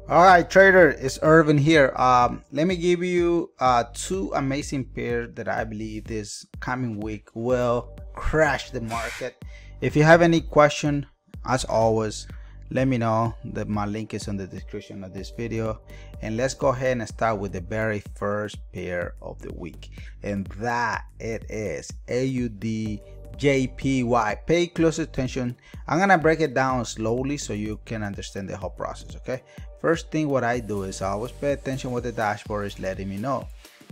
All right, trader, it's Irvin here. Let me give you two amazing pairs that I believe this coming week will crash the market. If you have any question, as always, let me know. That my link is in the description of this video. And let's go ahead and start with the very first pair of the week, and that it is AUD JPY. Pay close attention. I'm gonna break it down slowly so you can understand the whole process. Okay, first thing what I do is I always pay attention what the dashboard is letting me know.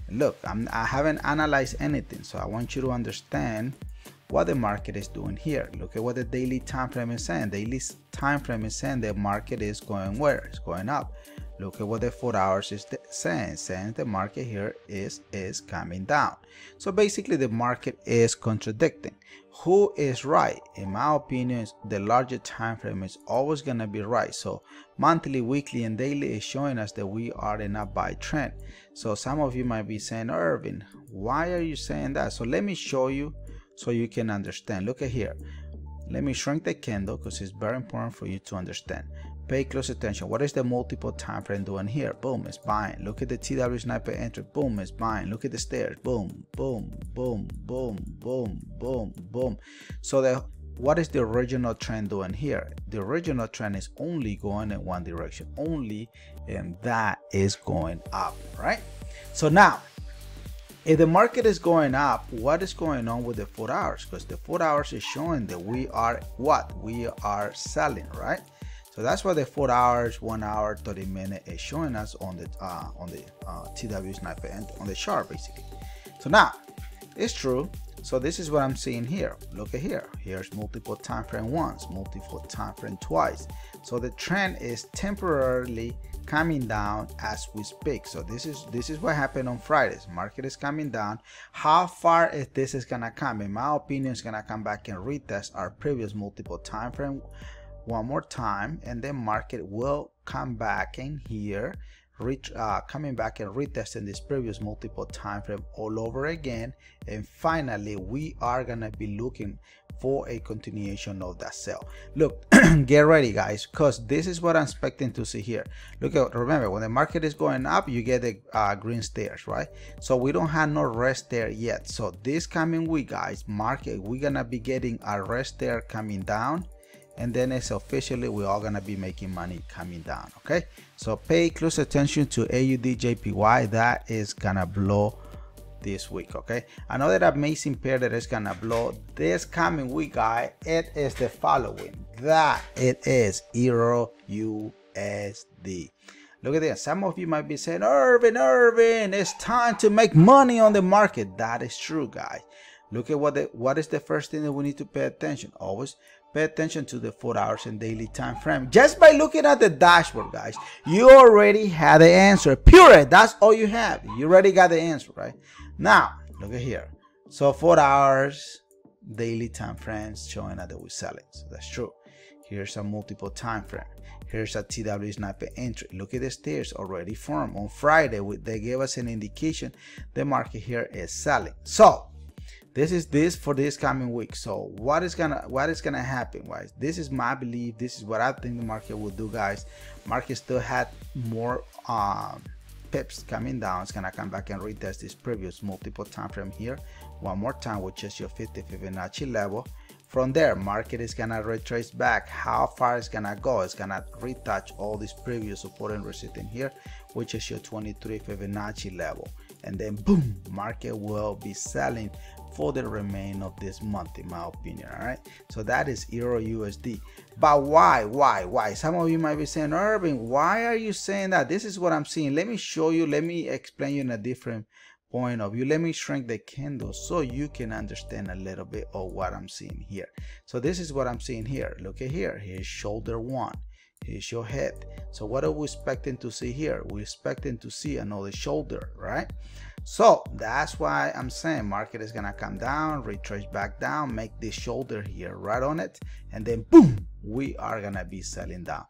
Look, I haven't analyzed anything, so I want you to understand what the market is doing here. Look at what the daily time frame is saying. Daily time frame is saying the market is going where? It's going up. Look at what the 4 hours is saying the market here is coming down. So basically the market is contradicting. Who is right? In my opinion, the larger time frame is always going to be right. So monthly, weekly, and daily is showing us that we are in a buy trend. So some of you might be saying, Irvin, why are you saying that? So let me show you so you can understand. Look at here. Let me shrink the candle because it's very important for you to understand. Pay close attention. What is the multiple time frame doing here? Boom, it's buying. Look at the TW sniper entry. Boom, it's buying. Look at the stairs. Boom, boom, boom, boom, boom, boom, boom. So what is the original trend doing here? The original trend is only going in one direction only, and that is going up, right? So now, if the market is going up, what is going on with the 4 hours? Because the 4 hours is showing that we are what? We are selling, right? So that's why the 4 hours, 1 hour, 30 minutes is showing us on the TW sniper and on the chart basically. So now it's true. So this is what I'm seeing here. Look at here. Here's multiple time frame once, multiple time frame twice. So the trend is temporarily coming down as we speak. So this is what happened on Fridays. Market is coming down. How far is this gonna come? In my opinion, it's gonna come back and retest our previous multiple time frame one more time, and then market will come back in here, coming back and retesting this previous multiple time frame all over again, and finally we are gonna be looking for a continuation of that sell. Look, get ready guys, because this is what I'm expecting to see here. Look at, remember, when the market is going up, you get the green stairs, right? So we don't have no rest there yet. So this coming week, guys, market, we're gonna be getting a rest there coming down, and then it's officially we're all gonna be making money coming down. Okay, so pay close attention to AUD JPY. That is gonna blow this week. Okay, another amazing pair that is gonna blow this coming week, guys, it is the following. That it is Euro USD. Look at this. Some of you might be saying, Irvin, it's time to make money on the market. That is true, guys. Look at what is the first thing that we need to pay attention. Always pay attention to the 4 hours and daily time frame. Just by looking at the dashboard, guys, you already had the answer. Period. That's all you have. You already got the answer, right? Now, look at here. So 4 hours, daily time frames showing that we're selling. So that's true. Here's a multiple time frame. Here's a TW sniper entry. Look at the stairs already formed. On Friday, they gave us an indication the market here is selling. So this is this for this coming week. So what is gonna happen, guys? This is my belief. This is what I think the market will do, guys. Market still had more pips coming down. It's gonna come back and retest this previous multiple time frame here one more time, which is your 50 Fibonacci level. From there, market is gonna retrace back. How far it's gonna go? It's gonna retouch all these previous support and resistance here, which is your 23 Fibonacci level, and then boom, market will be selling for the remainder of this month, in my opinion. All right, so that is Euro USD. But why? Some of you might be saying, Irvin, why are you saying that? This is what I'm seeing. Let me show you. Let me explain you in a different point of view. Let me shrink the candle so you can understand a little bit of what I'm seeing here. So this is what I'm seeing here. Look at here. Here's shoulder one. Here's your head. So what are we expecting to see here? We're expecting to see another shoulder, right? So that's why I'm saying market is gonna come down, retrace back down, make this shoulder here right on it, and then boom, we are gonna be selling down.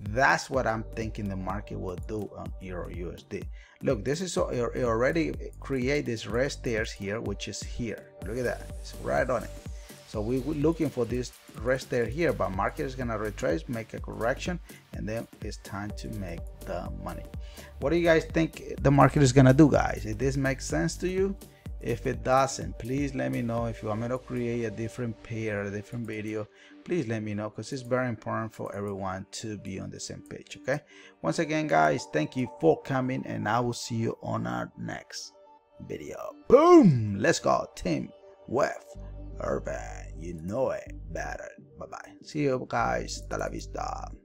That's what I'm thinking the market will do on Euro USD. Look, this is it already create this rest stairs here, which is here. Look at that, it's right on it. So we're looking for this rest there here, but market is gonna retrace, make a correction, and then it's time to make the money. What do you guys think the market is gonna do, guys? If this makes sense to you, if it doesn't, please let me know. If you want me to create a different pair, a different video, please let me know, because it's very important for everyone to be on the same page. Okay, once again, guys, thank you for coming, and I will see you on our next video. Boom, let's go team with Urban. You know it better. Bye bye. See you guys. Hasta la vista.